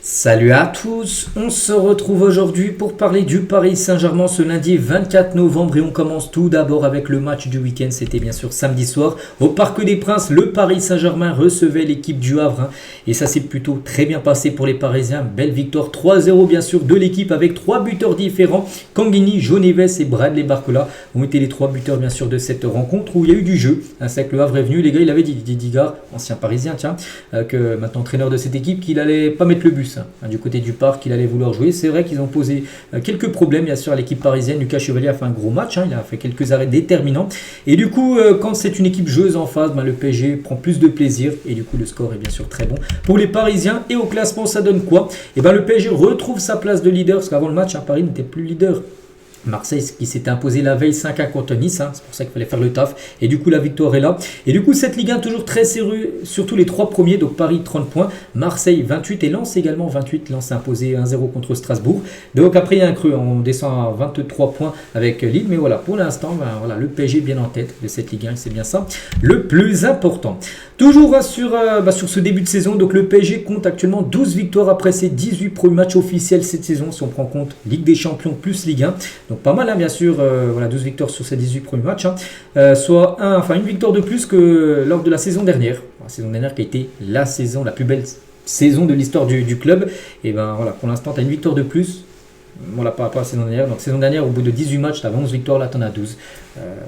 Salut à tous, on se retrouve aujourd'hui pour parler du Paris Saint-Germain ce lundi 24 novembre et on commence tout d'abord avec le match du week-end. C'était bien sûr samedi soir au Parc des Princes. Le Paris Saint-Germain recevait l'équipe du Havre et ça s'est plutôt très bien passé pour les Parisiens. Belle victoire 3-0 bien sûr de l'équipe avec trois buteurs différents. Kanghini, João Neves et Bradley Barcola ont été les trois buteurs bien sûr de cette rencontre où il y a eu du jeu. C'est vrai que le Havre est venu, les gars, il avait dit Digard, ancien Parisien, que maintenant entraîneur de cette équipe, qu'il allait pas mettre le bus. Du côté du parc, il allait vouloir jouer. C'est vrai qu'ils ont posé quelques problèmes bien sûr à l'équipe parisienne. Lucas Chevalier a fait un gros match, il a fait quelques arrêts déterminants. Et du coup, quand c'est une équipe joueuse en phase, le PSG prend plus de plaisir. Et du coup, le score est bien sûr très bon pour les Parisiens. Et au classement, ça donne quoi? Le PSG retrouve sa place de leader, parce qu'avant le match, Paris n'était plus leader. Marseille qui s'était imposé la veille 5-1 contre Nice, c'est pour ça qu'il fallait faire le taf, et du coup la victoire est là, et du coup cette Ligue 1 toujours très serrée, surtout les trois premiers, donc Paris 30 points, Marseille 28 et Lens également 28, Lens s'est imposé 1-0 contre Strasbourg, donc après il y a un creux, on descend à 23 points avec Lille, mais voilà, pour l'instant, le PSG est bien en tête de cette Ligue 1, c'est bien ça le plus important. Toujours sur ce début de saison, donc le PSG compte actuellement 12 victoires après ses 18 premiers matchs officiels cette saison, si on prend compte Ligue des Champions plus Ligue 1, donc pas mal bien sûr, 12 victoires sur ces 18 premiers matchs, soit une victoire de plus que lors de la saison dernière. La saison dernière qui a été la plus belle saison de l'histoire du club. Et pour l'instant tu as une victoire de plus. Par rapport à la saison dernière. Donc saison dernière, au bout de 18 matchs, tu avais 11 victoires, là tu en as 12.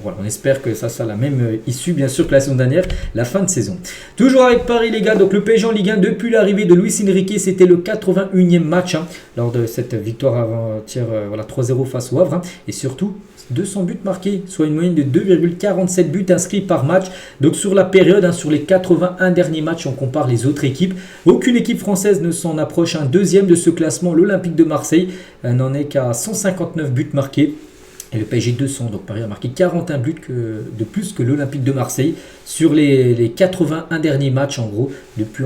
On espère que ça sera la même issue bien sûr que la saison dernière, la fin de saison. Toujours avec Paris les gars, donc le PSG en Ligue 1 depuis l'arrivée de Luis Enrique, c'était le 81e match lors de cette victoire avant-hier 3-0 face au Havre. Et surtout 200 buts marqués, soit une moyenne de 2,47 buts inscrits par match. Donc sur la période, sur les 81 derniers matchs, on compare les autres équipes. Aucune équipe française ne s'en approche. Un deuxième de ce classement, l'Olympique de Marseille, n'en est qu'à 159 buts marqués. Et le PSG 200, donc Paris a marqué 41 buts de plus que l'Olympique de Marseille sur les 81 derniers matchs en gros, depuis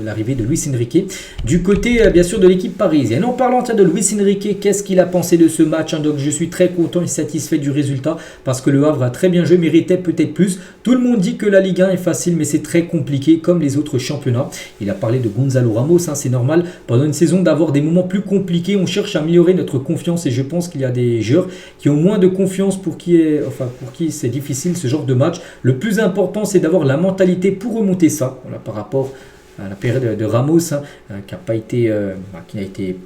l'arrivée de Luis Enrique. Du côté bien sûr de l'équipe parisienne. En parlant de Luis Enrique, qu'est-ce qu'il a pensé de ce match? Donc je suis très content et satisfait du résultat parce que le Havre a très bien joué, méritait peut-être plus. Tout le monde dit que la Ligue 1 est facile mais c'est très compliqué comme les autres championnats. Il a parlé de Gonzalo Ramos, c'est normal. Pendant une saison d'avoir des moments plus compliqués, on cherche à améliorer notre confiance et je pense qu'il y a des joueurs qui ont moins de confiance pour qui c'est difficile ce genre de match. Le plus important c'est d'avoir la mentalité pour remonter ça par rapport à la période de Ramos qui n'a été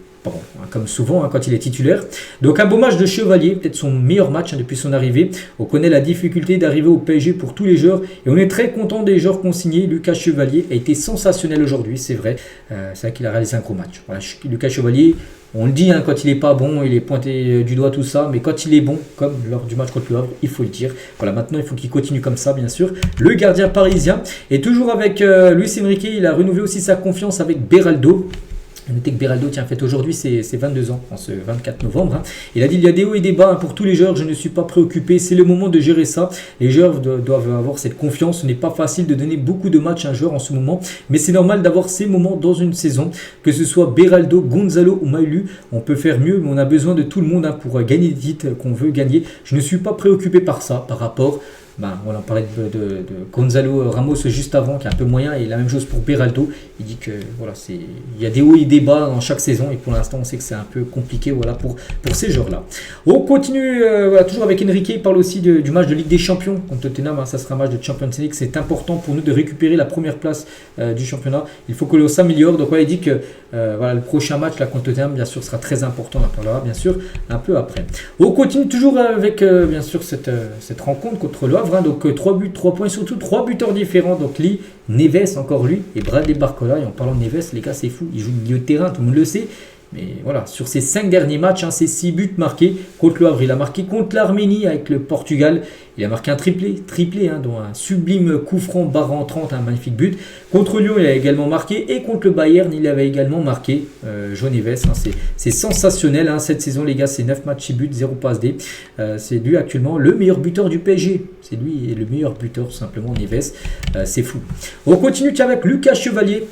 comme souvent quand il est titulaire. Donc un beau match de Chevalier, peut-être son meilleur match depuis son arrivée. On connaît la difficulté d'arriver au PSG pour tous les joueurs et on est très content des joueurs consignés. Lucas Chevalier a été sensationnel aujourd'hui, c'est vrai. C'est vrai qu'il a réalisé un gros match. Lucas Chevalier, on le dit quand il est pas bon, il est pointé du doigt tout ça, mais quand il est bon, comme lors du match contre le Havre, il faut le dire. Maintenant il faut qu'il continue comme ça bien sûr. Le gardien parisien est toujours avec Luis Enrique, il a renouvelé aussi sa confiance avec Beraldo. Notez que Beraldo fête aujourd'hui ses 22 ans, en ce 24 novembre. Il a dit il y a des hauts et des bas pour tous les joueurs, je ne suis pas préoccupé, c'est le moment de gérer ça. Les joueurs doivent avoir cette confiance, ce n'est pas facile de donner beaucoup de matchs à un joueur en ce moment, mais c'est normal d'avoir ces moments dans une saison, que ce soit Beraldo, Gonzalo ou Maïlu, on peut faire mieux, mais on a besoin de tout le monde pour gagner des titres qu'on veut gagner. Je ne suis pas préoccupé par ça, par rapport... on en parlait de Gonzalo Ramos juste avant, qui est un peu moyen, et la même chose pour Beraldo. Il dit que il y a des hauts et des bas dans chaque saison, et pour l'instant on sait que c'est un peu compliqué pour ces joueurs-là. On continue toujours avec Enrique, il parle aussi du match de Ligue des Champions contre Tottenham, ça sera un match de Champions League, c'est important pour nous de récupérer la première place du championnat. Il faut que l'on s'améliore, donc il dit que le prochain match contre Tottenham bien sûr sera très important, on en parlera bien sûr un peu après. On continue toujours avec bien sûr cette rencontre contre le Havre. Donc 3 buts, 3 points, surtout 3 buteurs différents. Donc Lee, Neves, encore lui, et Bradley Barcola. Et en parlant de Neves, les gars, c'est fou. Il joue milieu de terrain, tout le monde le sait. Mais sur ces 5 derniers matchs, c'est 6 buts marqués. Contre le Havre, il a marqué contre l'Arménie avec le Portugal. Il a marqué un triplé dont un sublime coup franc barre en 30, un magnifique but. Contre Lyon, il a également marqué. Et contre le Bayern, il avait également marqué. João Neves, c'est sensationnel. Cette saison, les gars, c'est 9 matchs, 6 buts, 0 passe D. C'est lui actuellement le meilleur buteur du PSG. C'est lui le meilleur buteur, tout simplement, Neves. C'est fou. On continue avec Lucas Chevalier.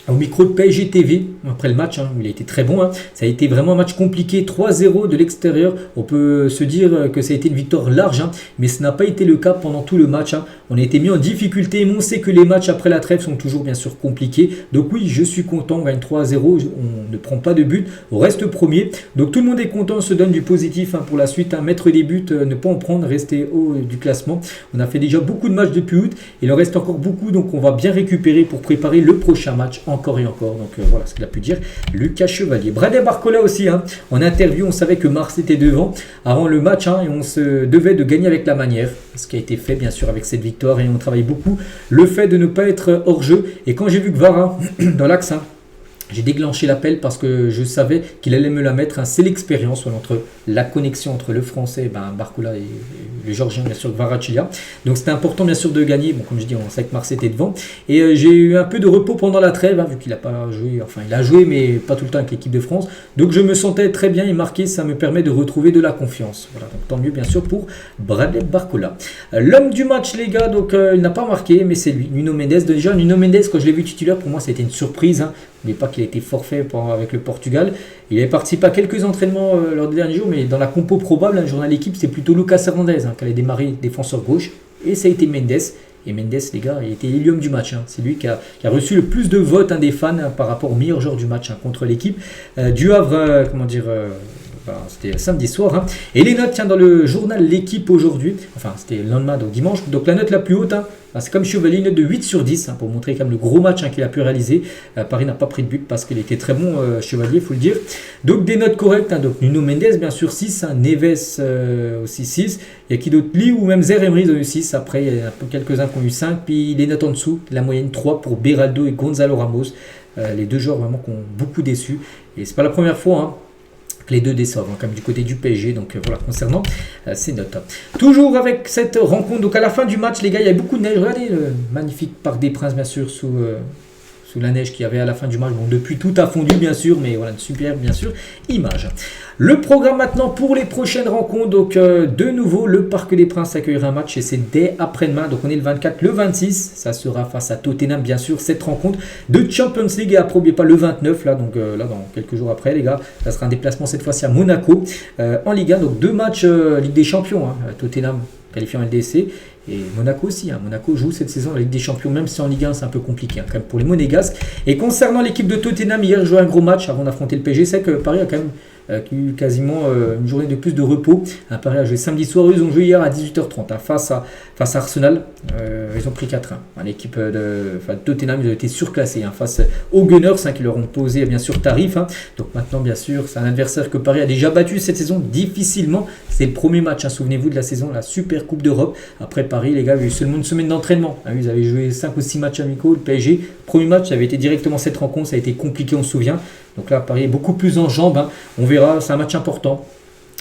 au micro de PSG TV après le match, où il a été très bon. Ça a été vraiment un match compliqué, 3-0 de l'extérieur. On peut se dire que ça a été une victoire large, mais ce n'a pas été le cas pendant tout le match. On a été mis en difficulté, mais on sait que les matchs après la trêve sont toujours bien sûr compliqués. Donc oui, je suis content, on gagne 3-0, on ne prend pas de but, on reste premier. Donc tout le monde est content, on se donne du positif pour la suite. Mettre des buts, ne pas en prendre, rester haut du classement. On a fait déjà beaucoup de matchs depuis août, il en reste encore beaucoup, donc on va bien récupérer pour préparer le prochain match encore et encore. Donc voilà ce qu'il a pu dire Lucas Chevalier. Bradley Barcola aussi, en interview, on savait que Marseille était devant avant le match, et on se devait de gagner avec la manière, ce qui a été fait bien sûr avec cette victoire, et on travaille beaucoup le fait de ne pas être hors jeu. Et quand j'ai vu que Vara dans l'axe, j'ai déclenché l'appel parce que je savais qu'il allait me la mettre. C'est l'expérience entre la connexion entre le français, Barcola, et le Georgien, bien sûr, Kvaratskhelia. Donc c'était important, bien sûr, de gagner. Bon, comme je dis, on sait que Marseille était devant. Et j'ai eu un peu de repos pendant la trêve, vu qu'il n'a pas joué. Enfin, il a joué, mais pas tout le temps avec l'équipe de France. Donc je me sentais très bien et marqué. Ça me permet de retrouver de la confiance. Voilà, donc tant mieux, bien sûr, pour Bradley Barcola. L'homme du match, les gars, donc il n'a pas marqué, mais c'est lui, Nuno Mendes. Déjà, Nuno Mendes, quand je l'ai vu titulaire, pour moi, c'était une surprise. N'oubliez pas qu'il a été forfait avec le Portugal. Il avait participé à quelques entraînements lors des derniers jours, mais dans la compo probable, le journal d'équipe, c'est plutôt Lucas Hernandez qui allait démarrer défenseur gauche. Et ça a été Mendes. Et Mendes, les gars, il était l'homme du match. C'est lui qui a reçu le plus de votes des fans par rapport au meilleur joueur du match contre l'équipe du Havre. C'était samedi soir. Et les notes, dans le journal L'équipe aujourd'hui, enfin c'était le lendemain, donc dimanche, donc la note la plus haute, c'est comme Chevalier, une note de 8 sur 10, pour montrer quand même le gros match qu'il a pu réaliser. Paris n'a pas pris de but parce qu'il était très bon, Chevalier, il faut le dire. Donc des notes correctes, donc Nuno Mendes, bien sûr, 6, Neves aussi 6, il y a qui d'autre, Lee ou même Zer Emery, ils ont eu 6, après il y a quelques-uns qui ont eu 5, puis les notes en dessous, la moyenne 3 pour Beraldo et Gonzalo Ramos, les deux joueurs vraiment qui ont beaucoup déçu, et c'est pas la première fois, les deux déçoivent, comme du côté du PSG. Donc voilà, concernant ces notes. Toujours avec cette rencontre, donc à la fin du match, les gars, il y a beaucoup de neige. Regardez le magnifique Parc des Princes, bien sûr, sous la neige qu'il y avait à la fin du match. Bon, depuis, tout a fondu, bien sûr, mais voilà, une superbe, bien sûr, image. Le programme maintenant pour les prochaines rencontres. Donc, de nouveau, le Parc des Princes accueillera un match et c'est dès après-demain. Donc, on est le 24, le 26. Ça sera face à Tottenham, bien sûr, cette rencontre de Champions League. Et après, n'oubliez pas le 29, là, donc là, dans quelques jours après, les gars, ça sera un déplacement cette fois-ci à Monaco en Ligue 1. Donc, deux matchs Ligue des Champions. Tottenham qualifié en LDC. Et Monaco aussi, Monaco joue cette saison la Ligue des Champions, même si en Ligue 1 c'est un peu compliqué quand même pour les Monégasques. Et concernant l'équipe de Tottenham, hier joué un gros match avant d'affronter le PSG. C'est que Paris a quand même eu quasiment une journée de plus de repos. Paris a joué samedi soir, ils ont joué hier à 18h30 face à Arsenal. Ils ont pris 4-1. L'équipe de Tottenham, ils ont été surclassés face aux Gunners qui leur ont posé bien sûr tarif. Donc maintenant, bien sûr, c'est un adversaire que Paris a déjà battu cette saison difficilement. C'est le premier match, souvenez-vous de la saison, la Super Coupe d'Europe. Après Paris, les gars, il y a eu seulement une semaine d'entraînement. Ils avaient joué 5 ou 6 matchs amicaux. Le PSG, premier match, ça avait été directement cette rencontre. Ça a été compliqué, on se souvient. Donc là, Paris est beaucoup plus en jambes. On verra, c'est un match important.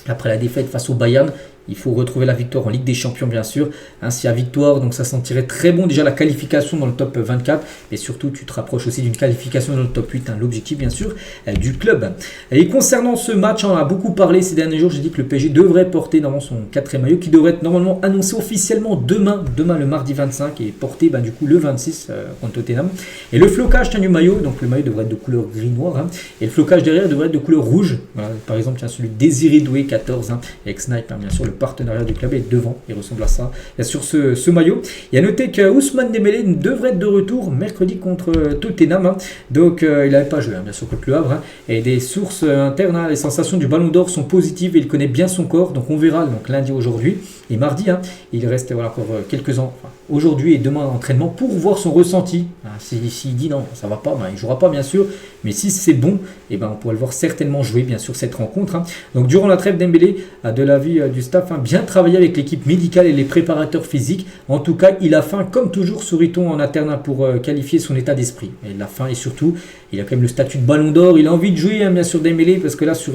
Après la défaite face au Bayern, il faut retrouver la victoire en Ligue des Champions, bien sûr. S'il y a victoire, donc ça sentirait très bon. Déjà la qualification dans le top 24. Et surtout, tu te rapproches aussi d'une qualification dans le top 8. L'objectif, bien sûr, du club. Et concernant ce match, on a beaucoup parlé ces derniers jours. J'ai dit que le PSG devrait porter normalement son 4e maillot, qui devrait être normalement annoncé officiellement demain le mardi 25, et porté du coup le 26 contre Tottenham. Et le flocage du maillot, donc le maillot devrait être de couleur gris-noir. Et le flocage derrière devrait être de couleur rouge. Voilà, par exemple, celui Désiré Doué 14, avec Snipe, bien sûr, le partenariat du club est devant, il ressemble à ça. Il y a sur ce maillot. Il y a noté que Ousmane Dembélé devrait être de retour mercredi contre Tottenham. Donc il n'avait pas joué, bien sûr, contre le Havre. Et des sources internes, les sensations du Ballon d'Or sont positives et il connaît bien son corps. Donc on verra donc lundi, aujourd'hui et mardi. Il reste encore quelques ans. Aujourd'hui et demain entraînement pour voir son ressenti. S'il dit non, ça va pas, il ne jouera pas bien sûr. Mais si c'est bon, on pourra le voir certainement jouer bien sûr cette rencontre. Donc durant la trêve, Dembélé a de l'avis du staff bien travaillé avec l'équipe médicale et les préparateurs physiques. En tout cas, il a faim comme toujours Souriton en interne pour qualifier son état d'esprit. Il a faim et surtout, il a quand même le statut de Ballon d'Or. Il a envie de jouer bien sûr Dembélé parce que là sur,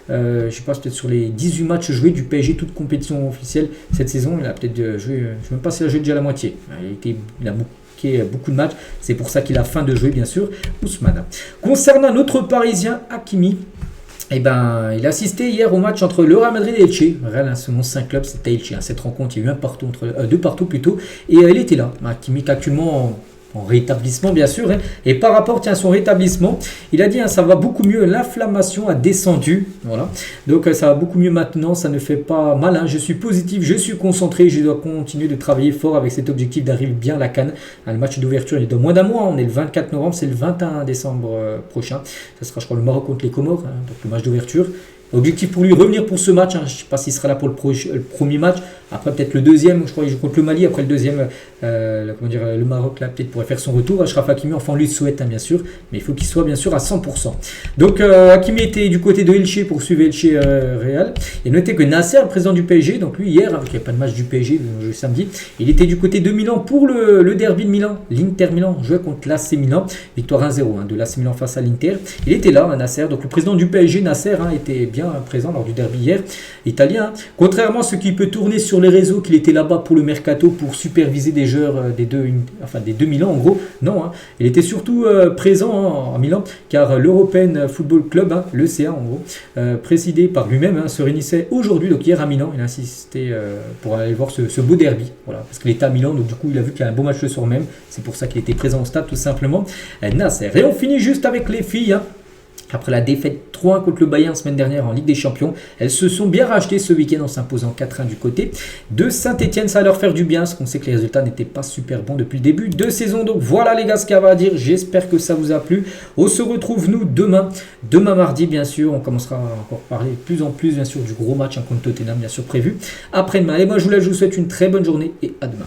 je sais pas, peut-être sur les 18 matchs joués du PSG, toute compétition officielle cette saison, il a peut-être joué, je ne sais même pas s'il a joué déjà la moitié. Il a beaucoup de matchs, c'est pour ça qu'il a faim de jouer bien sûr, Ousmane. Concernant notre Parisien Hakimi, il a assisté hier au match entre le Real Madrid et Elche. Real, son 5 clubs, c'était Elche. Cette rencontre, il y a eu deux partout plutôt, et il était là. Hakimi qui actuellement en rétablissement bien sûr. Hein. Et par rapport à son rétablissement, il a dit ça va beaucoup mieux, l'inflammation a descendu. Voilà. Donc ça va beaucoup mieux maintenant, ça ne fait pas mal. Hein. Je suis positif, je suis concentré, je dois continuer de travailler fort avec cet objectif d'arriver bien à la CAN. Le match d'ouverture il est dans moins d'un mois, on est le 24 novembre, c'est le 21 décembre prochain. Ça sera je crois le Maroc contre les Comores, hein, donc le match d'ouverture. Objectif pour lui, revenir pour ce match. Hein. Je ne sais pas s'il sera là pour le premier match. Après, peut-être le deuxième. Je crois qu'il joue contre le Mali. Après le deuxième, le Maroc, là, peut-être pourrait faire son retour. Achraf Hakimi, enfin, on lui souhaite, hein, bien sûr. Mais il faut qu'il soit, bien sûr, à 100%. Donc, Hakimi était du côté de Elche pour suivre Elche Real. Et notez que Nasser, le président du PSG, donc lui, hier, il n'y avait pas de match du PSG, le samedi, il était du côté de Milan pour le derby de Milan. L'Inter Milan jouait contre l'AC Milan. Victoire 1-0 hein, de l'AC Milan face à l'Inter. Il était là, Nasser. Donc, le président du PSG, Nasser, hein, était bien présent lors du derby hier, italien. Contrairement à ce qui peut tourner sur les réseaux, qu'il était là-bas pour le mercato, pour superviser des joueurs des deux Milan, en gros. Non, hein. Il était surtout présent à Milan, car l'European Football Club, hein, l'ECA en gros, présidé par lui-même, hein, se réunissait aujourd'hui, donc hier à Milan. Il a insisté pour aller voir ce beau derby, voilà, parce qu'il était à Milan, donc du coup il a vu qu'il y a un beau match le soir même. C'est pour ça qu'il était présent au stade, tout simplement. Nasser. Et on finit juste avec les filles, hein. Après la défaite 3-1 contre le Bayern semaine dernière en Ligue des Champions, elles se sont bien rachetées ce week-end en s'imposant 4-1 du côté de Saint-Etienne. Ça va leur faire du bien, parce qu'on sait que les résultats n'étaient pas super bons depuis le début de saison. Donc voilà les gars ce qu'il y avait à dire. J'espère que ça vous a plu. On se retrouve nous demain mardi bien sûr. On commencera encore à parler de plus en plus bien sûr du gros match contre Tottenham bien sûr prévu après-demain. Et moi je vous souhaite une très bonne journée et à demain.